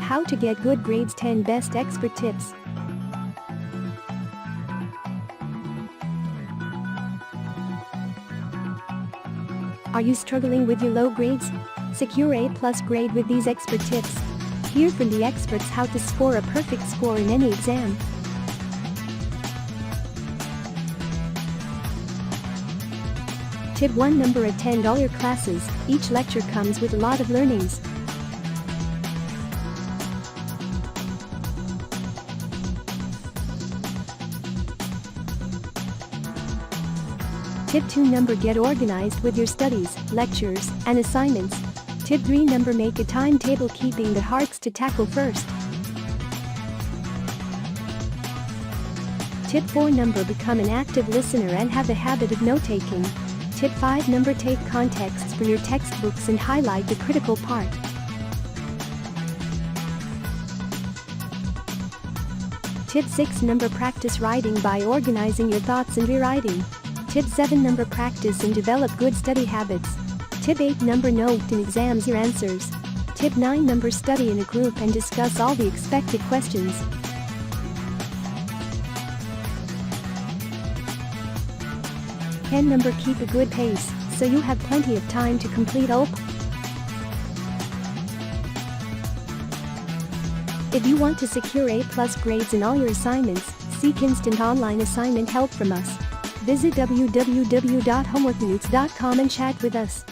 How to get good grades, 10 best expert tips. Are you struggling with your low grades? Secure A+ grade with these expert tips. Hear from the experts how to score a perfect score in any exam. Tip 1. Number at $10 classes. Each lecture comes with a lot of learnings. Tip 2. Number get organized with your studies, lectures, and assignments. Tip 3. Number make a timetable, keeping the tasks to tackle first. Tip 4. Number become an active listener and have the habit of note-taking. Tip 5. Number take contexts from your textbooks and highlight the critical part. Tip 6. Number practice writing by organizing your thoughts and rewriting. Tip 7. Number practice and develop good study habits. Tip 8. Number note in exams your answers. Tip 9. Number study in a group and discuss all the expected questions. Number keep a good pace, so you have plenty of time to complete all. If you want to secure A+ grades in all your assignments, seek instant online assignment help from us. Visit www.homeworknoots.com and chat with us.